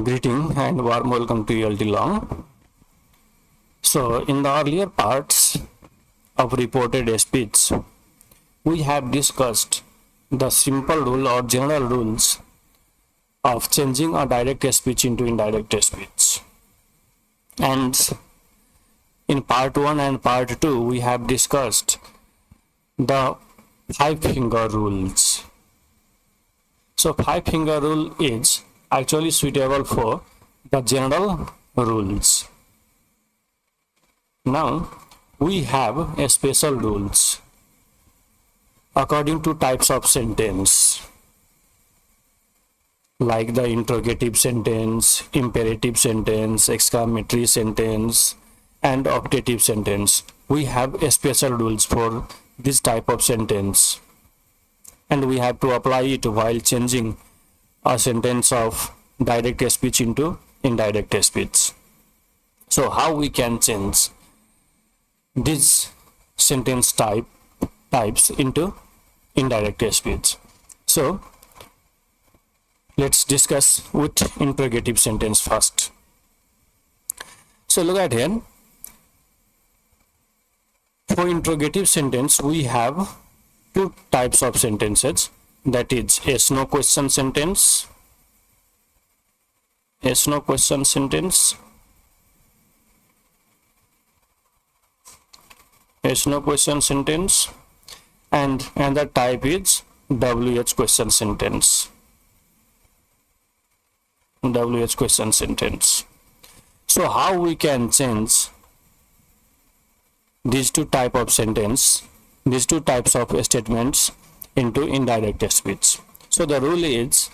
Greeting and warm welcome to ELT Long. So, in the earlier parts of reported speech, we have discussed the simple rule or general rules of changing a direct speech into indirect speech. And in part 1 and part 2, we have discussed the 5-finger rules. So 5-finger rule is actually suitable for the general rules. Now we have a special rules according to types of sentence, like the interrogative sentence, imperative sentence, exclamatory sentence, and optative sentence. We have a special rules for this type of sentence, and we have to apply it while changing a sentence of direct speech into indirect speech. So how we can change these sentence types into indirect speech? So let's discuss with interrogative sentence first. So look at here. For interrogative sentence, we have two types of sentences, that is yes no question sentence, yes no question sentence, yes no question sentence, and another type is WH question sentence, WH question sentence. So how we can change these two type of sentence, these two types of statements into indirect speech? So the rule is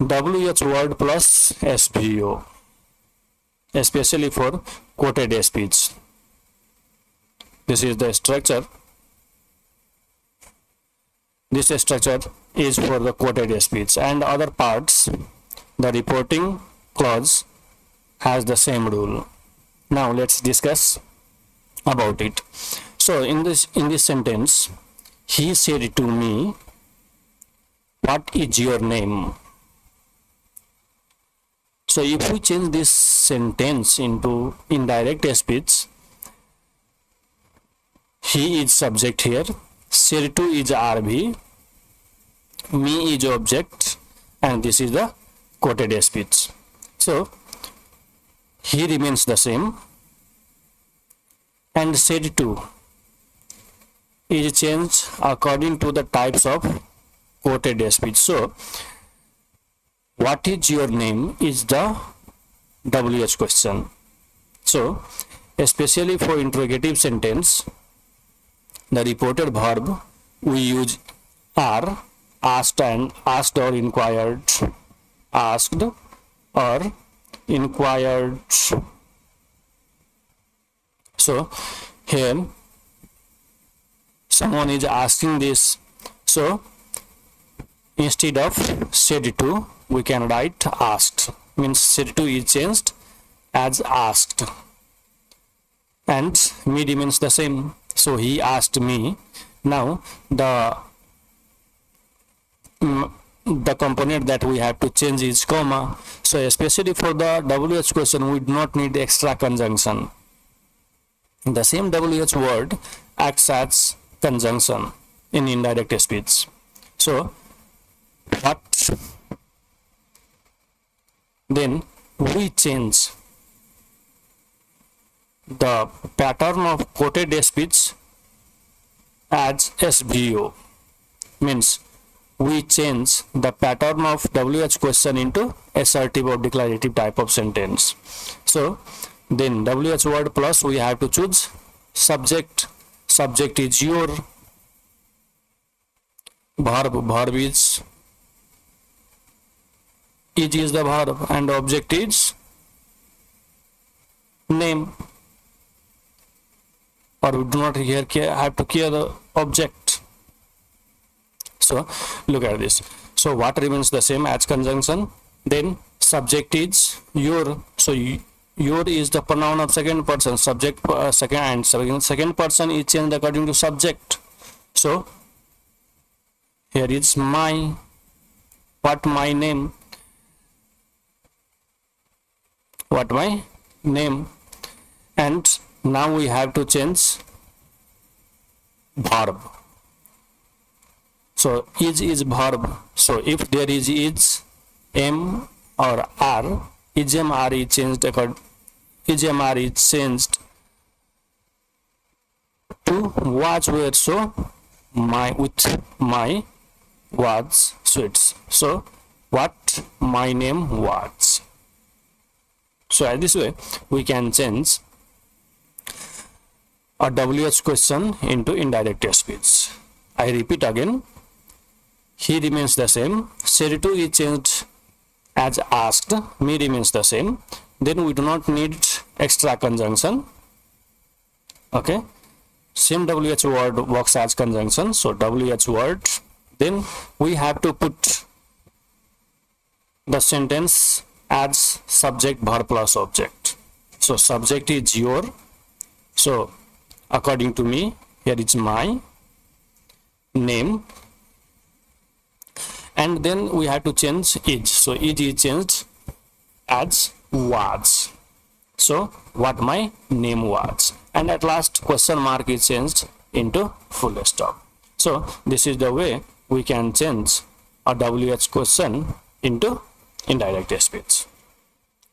WH word plus SVO, especially for quoted speech. This is the structure. This structure is for the quoted speech, and other parts, the reporting clause has the same rule. Now let's discuss about it. So in this sentence, he said to me, what is your name? So if we change this sentence into indirect speech, he is subject here, said to is RV, me is object, and this is the quoted speech. So he remains the same, and said to is changed according to the types of quoted speech. So what is your name is the WH question. So especially for interrogative sentence, the reported verb we use are asked and asked or inquired, asked or inquired. So here someone is asking this, so instead of said to, we can write asked, means said to is changed as asked, and me remains the same. So he asked me. Now the component that we have to change is comma. So especially for the WH question, we do not need extra conjunction. The same WH word acts as conjunction in indirect speech. So what then we change the pattern of quoted speech as SVO, means we change the pattern of WH question into assertive or declarative type of sentence. So then WH word plus we have to choose subject, subject is your, verb is the verb, and object is name, or we do not here have to care the object. So look at this. So what remains the same as conjunction? Then subject is your. So your is the pronoun of second person, subject second person is changed according to subject. So here is my, what my name, what my name. And now we have to change verb. So is verb. So if there is m or r, is m r is changed to was were. So my with my was sweets. So what my name was. So as this way we can change a WH question into indirect speech. I repeat again. He remains the same. Said to is changed as asked. Me remains the same. Then we do not need extra conjunction. Okay. Same WH word works as conjunction. So WH word. Then we have to put the sentence as subject verb plus object. So subject is your. So according to me, here is my name. And then we have to change is. So it is changed as was. So what my name was. And at last question mark is changed into full stop. So this is the way we can change a WH question into indirect speech.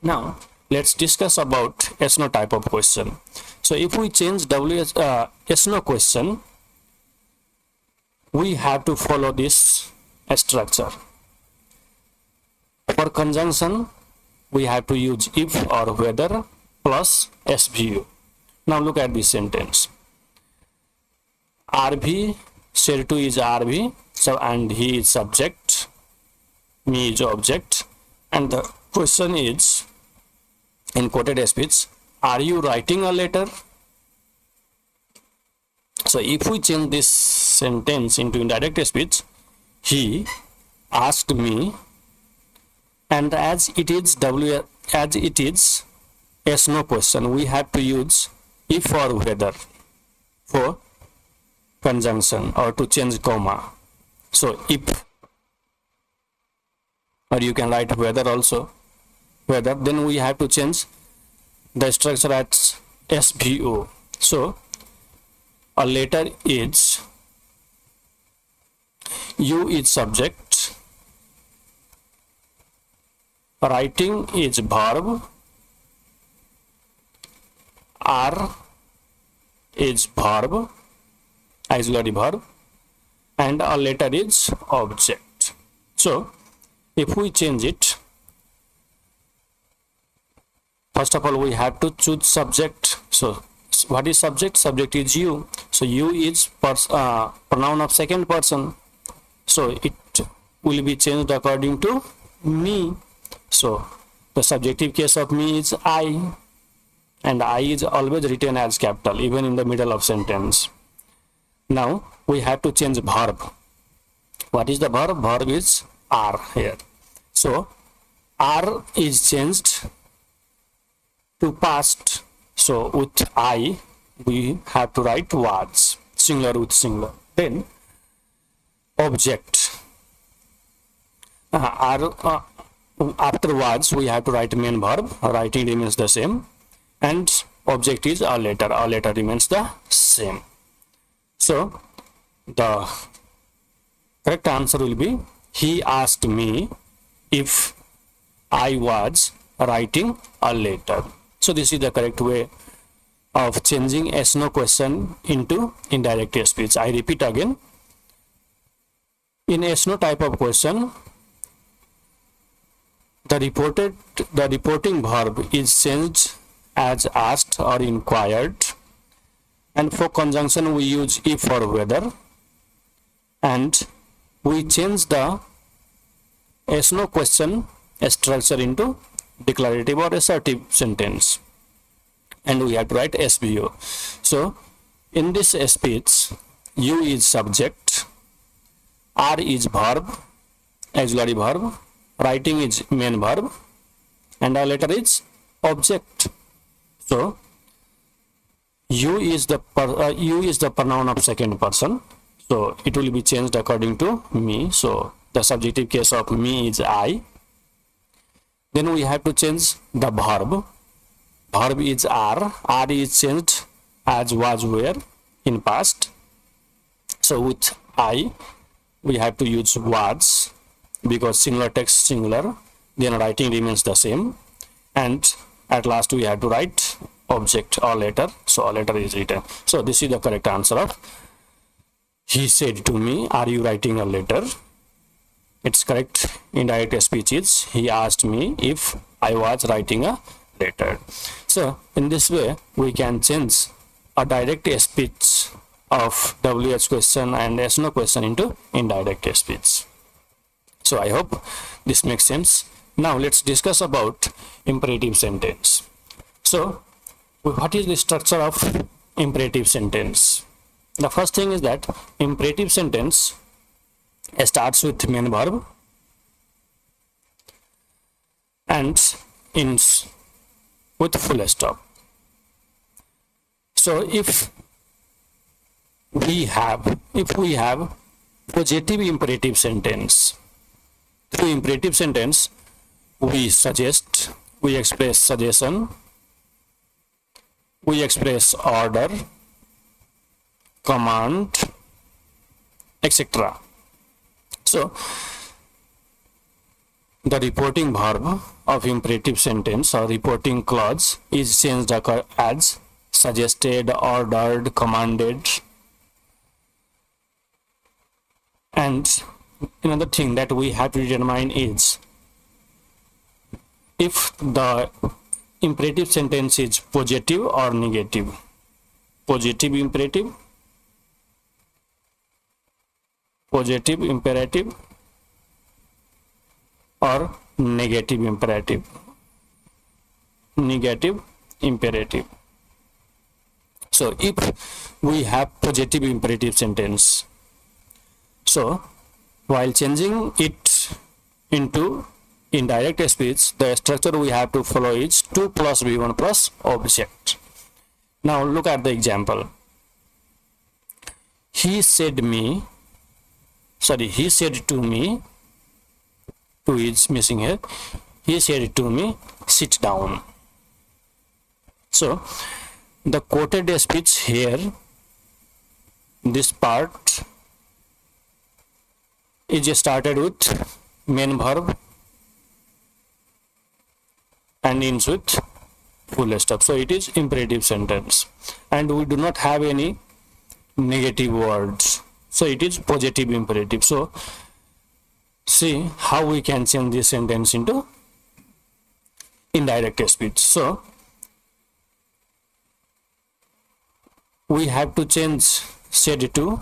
Now let's discuss about SNO type of question. So if we change SNO question, we have to follow this structure. For conjunction, we have to use if or whether plus SVO. Now look at this sentence. RV, said to is RV, so and he is subject, me is object, and the question is in quoted speech, are you writing a letter? So if we change this sentence into indirect speech, he asked me, and as it is SNO question, we have to use if or whether for conjunction or to change comma. So if, or you can write whether also, whether, then we have to change the structure as SVO. So a letter is, you is subject, writing is verb, R is verb, auxiliary verb, and a letter is object. So if we change it, first of all we have to choose subject. So what is subject? Subject is you. So you is pronoun of second person. So it will be changed according to me. So the subjective case of me is I, and I is always written as capital even in the middle of sentence. Now we have to change verb. What is the verb? Verb is are here. So are is changed to past. So with I we have to write was, singular with singular. Then object, afterwards we have to write main verb, writing remains the same, and object is a letter remains the same. So the correct answer will be, he asked me if I was writing a letter. So this is the correct way of changing SNO question into indirect speech. I repeat again. In SNO type of question, the reporting verb is changed as asked or inquired, and for conjunction we use if or whether, and we change the SNO question structure into declarative or assertive sentence, and we have to write SVO. So in this speech, you is subject, R is verb, auxiliary verb, writing is main verb, and a letter is object. So you is the pronoun of second person, so it will be changed according to me. So the subjective case of me is I, Then we have to change the verb. Verb is are. Are is changed as was were in past. So with I, we have to use was because singular text singular. Then writing remains the same. And at last we have to write object or letter. So a letter is written. So this is the correct answer of he said to me, are you writing a letter? It's correct. Indirect speech is he asked me if I was writing a letter. So in this way we can change a direct speech of WH question and yes no question into indirect speech. So I hope this makes sense. Now let's discuss about imperative sentence. So what is the structure of imperative sentence? The first thing is that imperative sentence starts with main verb and ends with full stop. So if we have positive imperative sentence, through imperative sentence we suggest, we express suggestion, we express order, command, etc. So the reporting verb of imperative sentence or reporting clause is changed as suggested, ordered, commanded. And another thing that we have to determine is if the imperative sentence is positive or negative. Positive imperative, positive imperative, or negative imperative. Negative imperative. So if we have positive imperative sentence, so while changing it into indirect speech, the structure we have to follow is 2 plus V1 plus object. Now look at the example. He said to me, to is missing here. He said to me, sit down. So the quoted speech here, this part is started with main verb and ends with full stop. So it is imperative sentence and we do not have any negative words. So it is positive imperative. So see how we can change this sentence into indirect speech. So we have to change said to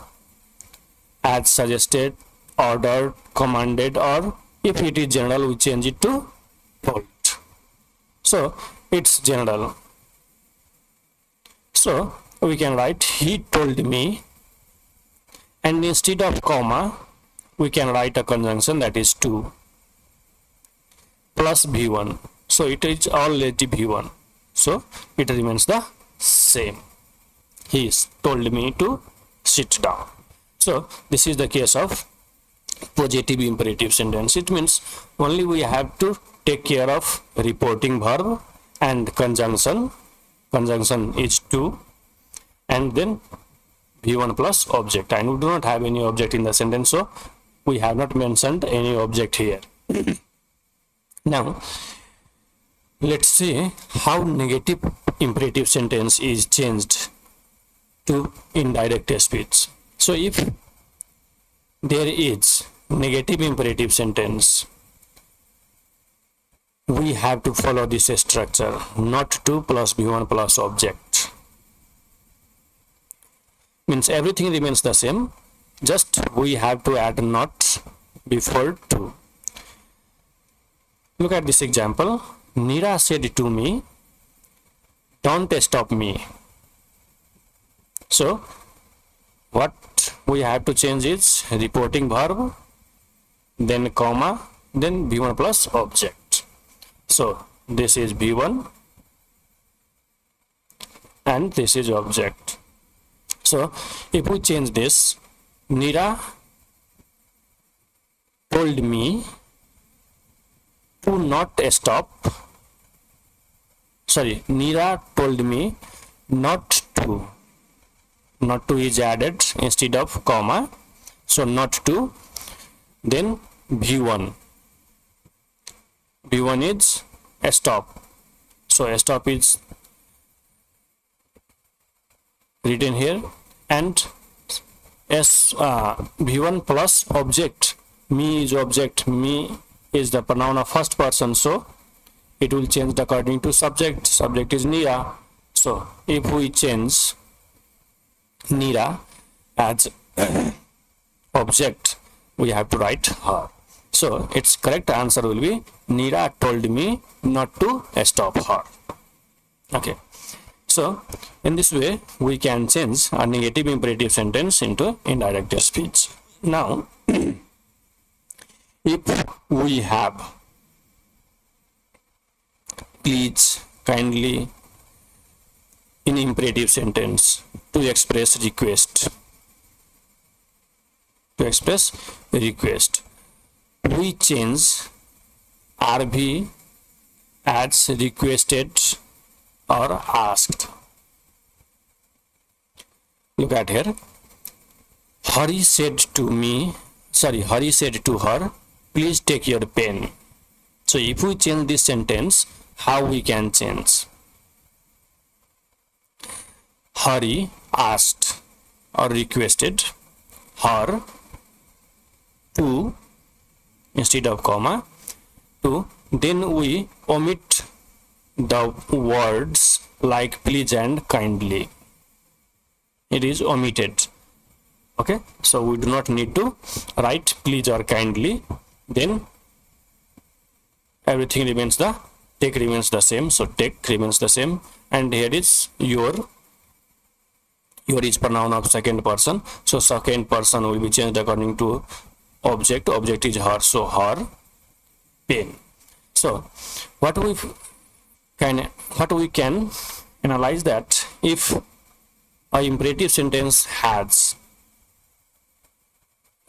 as suggested, ordered, commanded, or if it is general we change it to told. So it's general. So we can write he told me, and instead of comma we can write a conjunction that is to plus V1. So it is already V1. So it remains the same. He told me to sit down. So this is the case of positive imperative sentence. It means only we have to take care of reporting verb and conjunction. Conjunction is to, and then V1 plus object, and we do not have any object in the sentence, so we have not mentioned any object here. Now let's see how negative imperative sentence is changed to indirect speech. So if there is negative imperative sentence, we have to follow this structure, not to plus V1 plus object. Means everything remains the same, just we have to add not before to. Look at this example. Neera said to me, don't stop me. So what we have to change is reporting verb, then comma, then V1 plus object. So this is V1 and this is object. So if we change this, Neera told me to not stop. Sorry, Neera told me not to. Not to is added instead of comma. So not to. Then V1. V1 is stop. So stop is written here, and V1 plus object. Me is object. Me is the pronoun of first person, so it will change according to subject. Subject is Neera. So if we change Neera as object, we have to write her. So its correct answer will be Neera told me not to stop her. Okay. So in this way we can change a negative imperative sentence into indirect speech. Now if we have please, kindly in imperative sentence to express request, we change RV as requested or asked. Look at here. Hari said to her, please take your pen. So if we change this sentence, how we can change? Hari asked or requested her to, instead of comma, to, then we omit the words like please and kindly. It is omitted. Okay, so we do not need to write please or kindly. Then everything remains the take remains the same. So take remains the same, and here is your is pronoun of second person. So second person will be changed according to object. Object is her, so her pen. So what we can analyze that if a imperative sentence has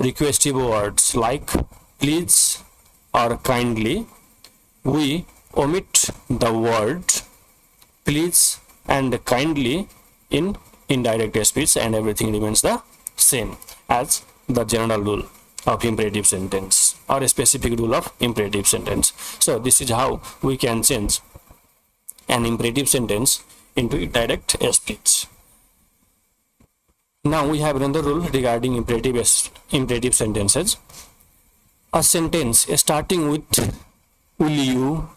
requestive words like please or kindly, we omit the word please and kindly in indirect speech, and everything remains the same as the general rule of imperative sentence or a specific rule of imperative sentence. So this is how we can change an imperative sentence into indirect speech. Now we have another rule regarding imperative sentences. A sentence starting with will you,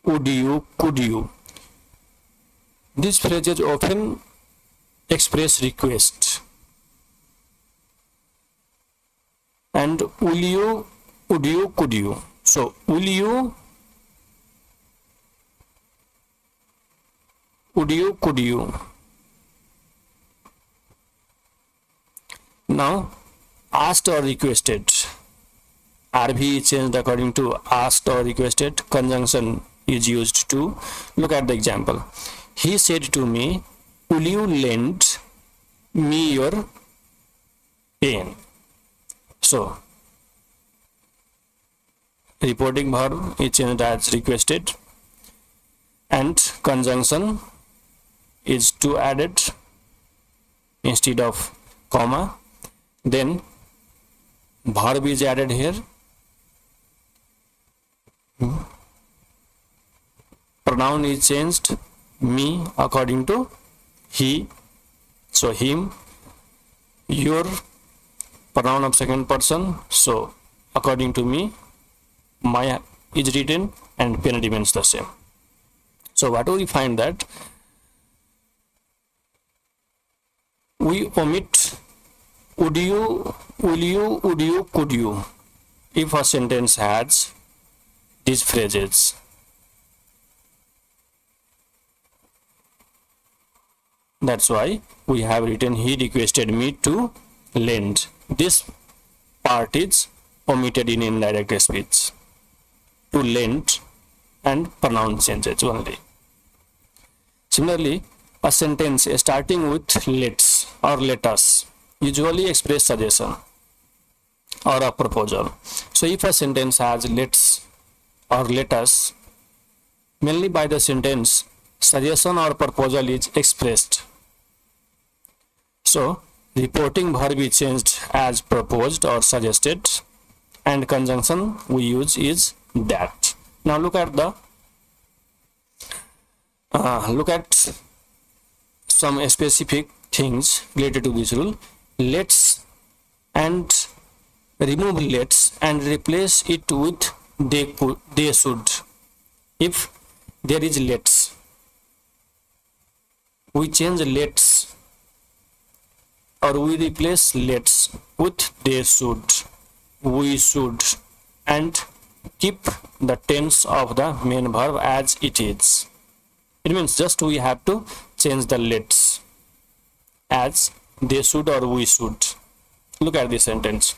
would you, could you. These phrases often express request. And will you, would you, could you. So will you, would you, could you. Now asked or requested. RV is changed according to asked or requested. Conjunction is used to. Look at the example. He said to me, will you lend me your pen? So reporting verb is changed as requested, and conjunction is to added instead of comma. Then verb is added here. Pronoun is changed, me according to he, so him. Your pronoun of second person, so according to me, my is written, and pen remains the same. So what do we find that we omit would you, will you, would you, could you if a sentence has these phrases. That's why we have written he requested me to lend. This part is omitted in indirect speech. To lend and pronoun changes only. Similarly, a sentence starting with let's or let us usually express suggestion. or a proposal. So if a sentence has let's or let us, mainly by the sentence, suggestion or proposal is expressed. So reporting verb is changed as proposed or suggested, and conjunction we use is that. Now look at some specific things related to this rule. Let's and remove let's and replace it with they should. If there is let's, we change let's or we replace let's with they should, we should, and keep the tense of the main verb as it is. It means just we have to change the let's as they should or we should. Look at this sentence.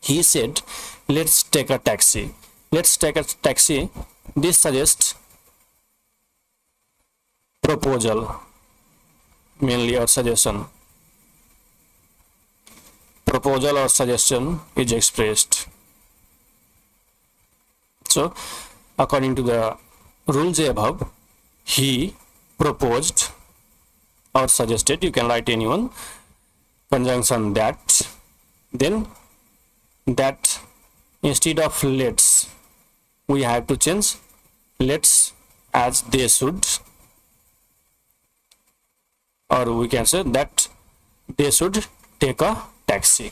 He said, let's take a taxi. Let's take a taxi. This suggests proposal mainly or suggestion. Proposal or suggestion is expressed. So according to the rules above, he proposed or suggested, you can write anyone, conjunction that, then that instead of let's we have to change let's as they should, or we can say that they should take a taxi,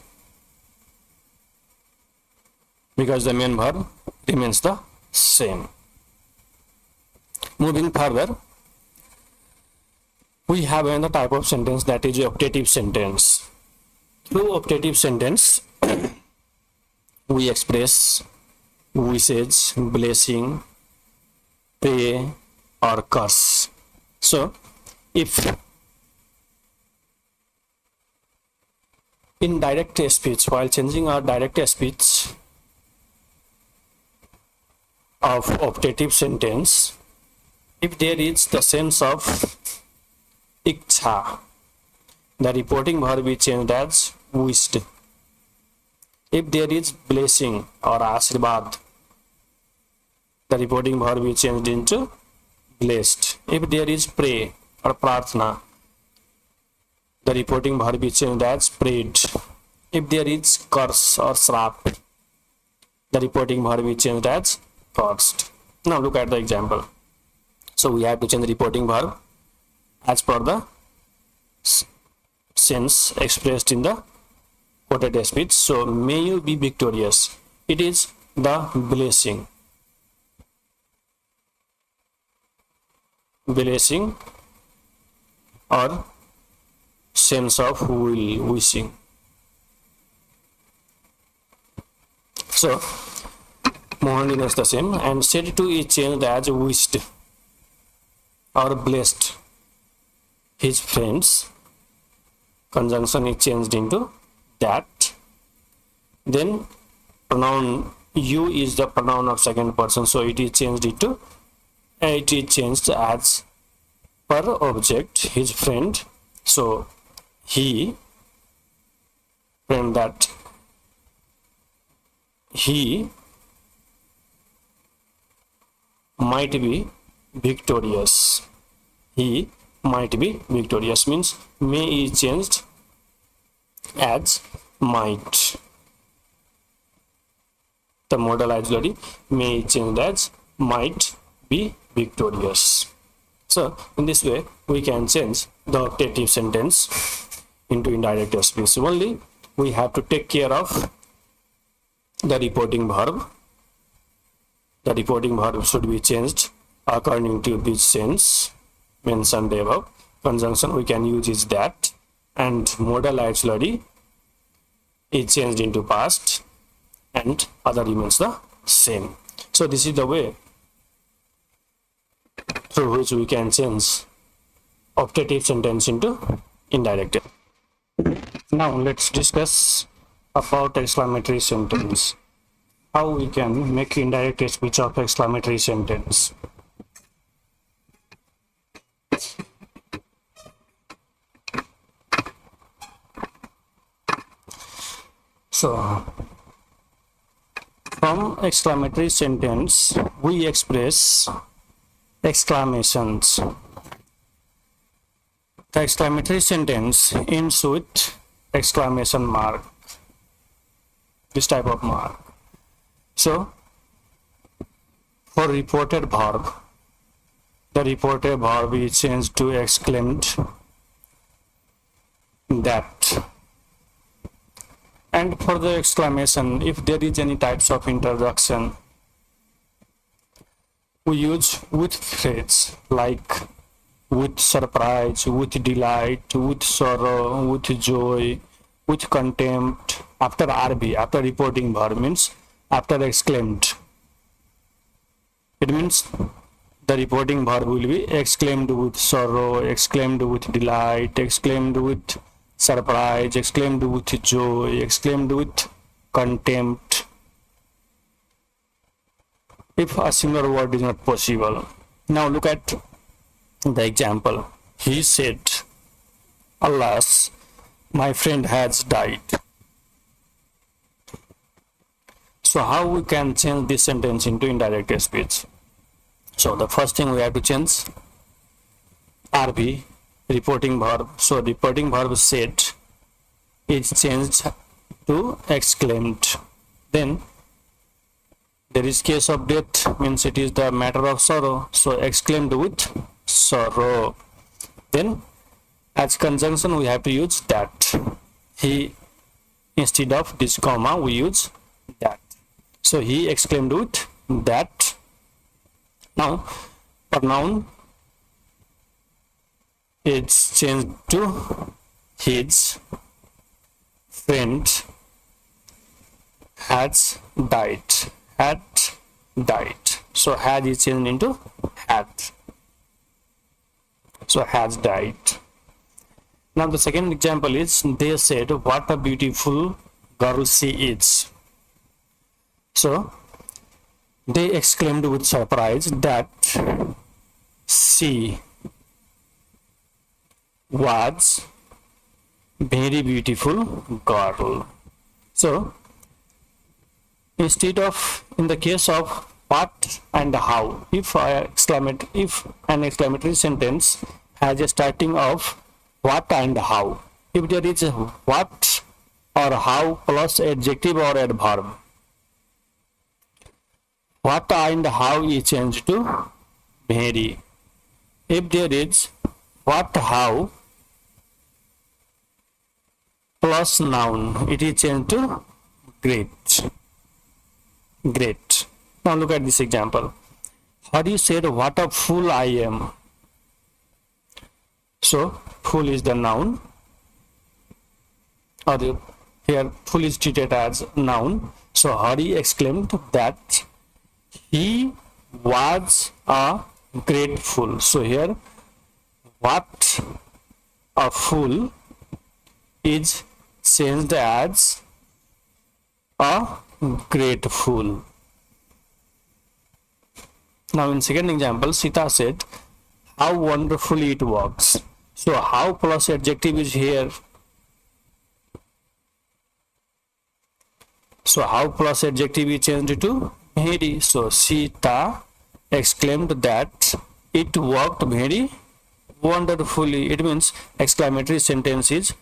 because the main verb remains the same. Moving further, we have another type of sentence, that is optative sentence. Through optative sentence we express wishes, blessing, pray or curse. So if in direct speech, while changing our direct speech of optative sentence, if there is the sense of iksha, the reporting verb is changed as wished. If there is blessing or ashirvad, the reporting verb is changed into blessed. If there is pray or prarthana, the reporting verb is changed as prayed. If there is curse or srap, the reporting verb is changed as cursed. Now look at the example. So we have to change the reporting verb as per the sense expressed in the quoted speech. So may you be victorious, it is the blessing. Blessing or sense of will, wishing. So Mohan remains the same, and said to is changed as wished or blessed his friends. Conjunction is changed into that. Then pronoun you is the pronoun of second person, so it is changed as per object his friend. So he, friend, that he might be victorious. He might be victorious means may is changed as might. The modal auxiliary may is changed as might be victorious. So in this way we can change the optative sentence into indirect speech. Only we have to take care of the reporting verb. The reporting verb should be changed according to this sense mentioned above. Conjunction we can use is that, and modal auxiliary is changed into past, and other remains the same. So this is the way through which we can change optative sentence into indirect. Now let's discuss about exclamatory sentence. How we can make indirect speech of exclamatory sentence. So from exclamatory sentence we express exclamations. The exclamatory sentence ends with exclamation mark, this type of mark. So for reported verb, the reported verb is changed to exclaimed that. And for the exclamation, if there is any types of interjection, we use with phrase like with surprise, with delight, with sorrow, with joy, with contempt, after RB, after reporting verb, means after exclaimed. It means the reporting verb will be exclaimed with sorrow, exclaimed with delight, exclaimed with surprise, exclaimed with joy, exclaimed with contempt, if a single word is not possible. Now look at the example. He said, alas, my friend has died. So how we can change this sentence into indirect speech? So the first thing we have to change RV, reporting verb. So reporting verb said is changed to exclaimed. Then there is case of death, means it is the matter of sorrow, so exclaimed with sorrow. Then as conjunction we have to use that. He, instead of this comma we use that. So he exclaimed with that. Now pronoun is changed to his friend has died. Had died. So had is changed into had. So has died. Now the second example is, they said, what a beautiful girl she is. So they exclaimed with surprise that she was very beautiful girl. So instead of, in the case of what and how, if an exclamatory sentence has a starting of what and how, if there is a what or how plus adjective or adverb, what and how is changed to very. If there is what, how plus noun, it is changed to great. Great. Now look at this example. Hari said, what a fool I am. So fool is the noun, or here fool is treated as noun. So Hari exclaimed that he was a great fool. So here what a fool is changed as a great fool. Now in second example, Sita said, how wonderfully it works. So how plus adjective is here. So how plus adjective is changed to very. So Sita exclaimed that it worked very wonderfully. It means exclamatory sentence is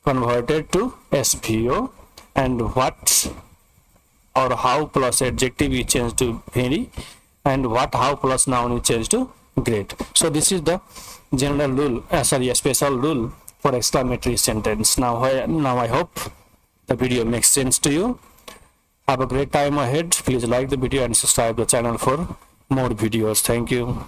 converted to SVO, and what or how plus adjective is changed to very, and what, how plus noun is changed to great. So this is the general rule, a special rule for exclamatory sentence. Now I hope the video makes sense to you. Have a great time ahead. Please like the video and subscribe the channel for more videos. Thank you.